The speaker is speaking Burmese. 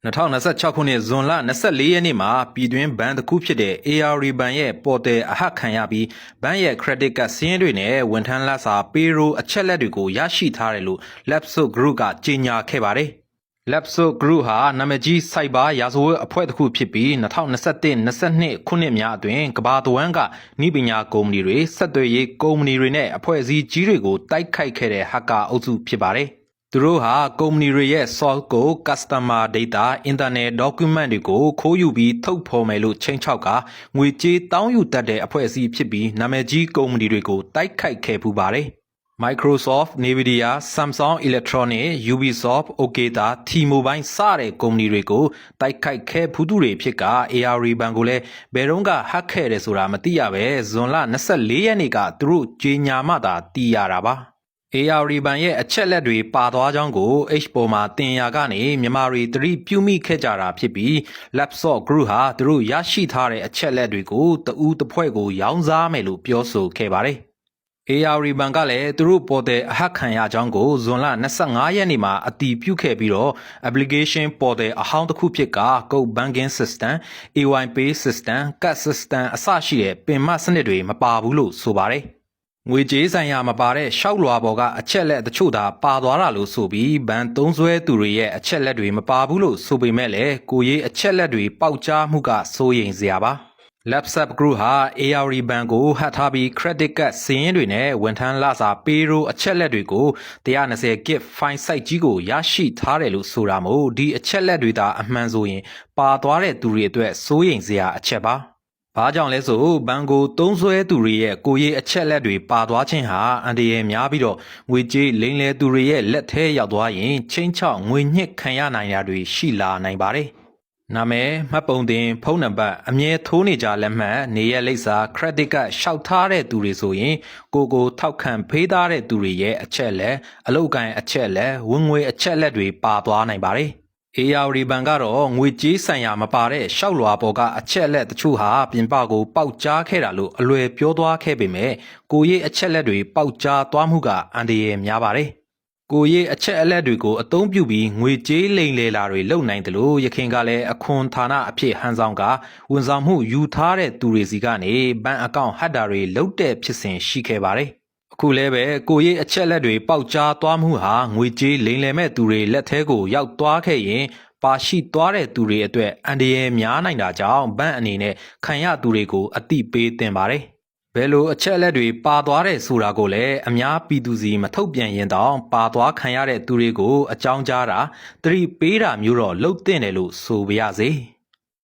2026 ခုနှစ်ဇွန်လ24ရက်နေ့မှာပြည်တွင်းဘဏ်တစ်ခုဖြစ်တဲ့ AR ဘဏ်ရဲ့ပေါ်တယ်အဟတ်ခံရပြီးဘဏ်ရဲ့ credit card စာရင်းတွေနဲ့ဝန်ထမ်းလစာ payroll အချက်လက်တွေကိုရရှိထားတယ်လို့ Lapso Group ကကြေညာခဲ့ပါတယ်။ Lapso Group ဟာနာမည်ကြီး Cyber ရာဇဝတ်အဖွဲ့တစ်ခုဖြစ်ပြီး2021-22 ခုနှစ်များအတွင်းကမ္ဘာတစ်ဝန်းကနည်းပညာကုမ္ပဏီတွေဆက်သွယ်ရေးကုမ္ပဏီတွေနဲ့အဖွဲ့အစည်းကြီးတွေကိုတိုက်ခိုက်ခဲ့တဲ့ hacker အုပ်စုဖြစ်ပါတယ်။သူတို့ဟာကုမ္ပဏီတွေရဲ့ source code, customer data, internet document တွေကိုခိုးယူပြီးထုတ်ဖော်မယ်လို့ချိန်ချောက်ကငွေကြေးတောင်းယူတတ်တဲ့အဖွဲ့အစည်းဖြစ်ပြီးနာမည်ကြီးကုမ္ပဏီတွေကိုတိုက်ခိုက်ခဲ့ပူပါတယ်။ Microsoft, Nvidia, Samsung Electronics, Ubisoft, Okta, T-Mobile စတဲ့ကုမ္ပဏီတွေကိုတိုက်ခိုက်ခဲ့ဖူးသူတွေဖြစ်က AR ဘဏ်ကိုလည်းဘယ်တော့ကဟက်ခဲ့တယ်ဆိုတာမသိရပဲဇွန်လ24ရက်နေ့ကသူတို့ကြေညာမှသာသိရတာပါ။ AR ဘဏ်ရဲ့အချက်လက်တွေပါသွားကြောင်းကို H ပေါ်မှာတင်ရာကနေမြန်မာတွေသတိပြုမိခဲ့ကြတာဖြစ်ပြီး Lapso Group ဟာသူတို့ရရှိထားတဲ့အချက်လက်တွေကိုတဦးတစ်ဖွဲ့ကိုရောင်းစားမယ်လို့ပြောဆိုခဲ့ပါတယ်။ AR ဘဏ်ကလည်းသူတို့ပေါ်တယ်အဟတ်ခံရကြောင်းကိုဇွန်လ25ရက်နေ့မှာအတည်ပြုခဲ့ပြီးတော့ application ပေါ်တယ်အဟောင်းတစ်ခုဖြစ်က Code Banking System, AYPay System, Card System အစရှိတဲ့ပင်မစနစ်တွေမပါဘူးလို့ဆိုပါတယ်။ငွေကြေးဆိုင်ရာမပါတဲ့ရှောက်လွာပေါ်ကအချက်လက်တချို့သာပါသွားတာလို့ဆိုပြီးဘဏ်သုံးစွဲသူတွေရဲ့အချက်လက်တွေမပါဘူးလို့ဆိုပေမဲ့လည်းကိုရေးအချက်လက်တွေပေါက်ကြားမှုကစိုးရိမ်စရာပါ။ Lapso Group ဟာ AR ဘဏ်ကိုဟတ်ထားပြီး credit card စာရင်းတွေနဲ့ဝန်ထမ်းလစာ payroll အချက်လက်တွေကို 120GB file site ကြီးကိုရရှိထားတယ်လို့ဆိုတာမို့ဒီအချက်လက်တွေသာအမှန်ဆိုရင်ပါသွားတဲ့သူတွေအတွက်စိုးရိမ်စရာအချက်ပါ။ဘာကြောင့်လဲဆိုဘဏ်ကိုသုံးစွဲသူတွေရဲ့ကိုရေးအချက်လက်တွေပါသွားခြင်းဟာအန္တရာယ်များပြီးတော့ငွေကြေးလိမ်လည်သူတွေရဲ့လက်ထဲရောက်သွားရင်ချင်းချောက်ငွေညှစ်ခံရနိုင်တာတွေရှိလာနိုင်ပါတယ်။နာမည်မှတ်ပုံတင်ဖုန်းနံပါတ်အမြဲထိုးနေကြလက်မှတ်နေရက်လိပ်စာ credit card ရှောက်ထားတဲ့သူတွေဆိုရင်ကိုထောက်ခံဖေးသားတဲ့သူတွေရဲ့အချက်လက်အလုပ်ကိုင်အချက်လက်ဝင်ငွေအချက်လက်တွေပါသွားနိုင်ပါတယ်။ AR ဘဏ်ကတော့ငွေကြေးဆိုင်ရာမပါတဲ့ရှောက်လွာပေါ်ကအချက်လက်တချို့ဟာပြင်ပကိုပေါက်ကြားခဲ့တာလို့အလွယ်ပြောသွားခဲ့ပေမဲ့ကိုရေးအချက်လက်တွေပေါက်ကြားသွားမှုကအန္တရာယ်များပါတယ်။ကိုရေးအချက်အလက်တွေကိုအသုံးပြုပြီးငွေကြေးလိမ်လည်လာတွေလုပ်နိုင်တယ်လို့ရခင်ကလည်းအခွန်ဌာနအဖြစ်ဟန်ဆောင်ကဝန်ဆောင်မှုယူထားတဲ့သူတွေစီကနေဘဏ်အကောင့်ဟတ်တာတွေလုပ်တဲ့ဖြစ်စဉ်ရှိခဲ့ပါတယ်။အခုလည်းပဲကိုရေးအချက်လက်တွေပေါက်ကြားသွားမှုဟာငွေကြေးလိမ်လည်မဲ့သူတွေလက်ထဲကိုရောက်သွားခဲ့ရင်ပါရှိသွားတဲ့သူတွေအတွက်အန္တရာယ်များနိုင်တာကြောင့်ဘဏ်အနေနဲ့ခံရသူတွေကိုအသိပေးသင့်ပါတယ်။ဘယ်လိုအချက်အလက်တွေပါသွားတဲ့ဆိုတာကိုလည်းအများပြည်သူစီမထုတ်ပြန်ရင်တောင်ပါသွားခံရတဲ့သူတွေကိုအကြောင်းကြားတာသတိပေးတာမျိုးတော့လုပ်သင့်တယ်လို့ဆိုပါရစေ။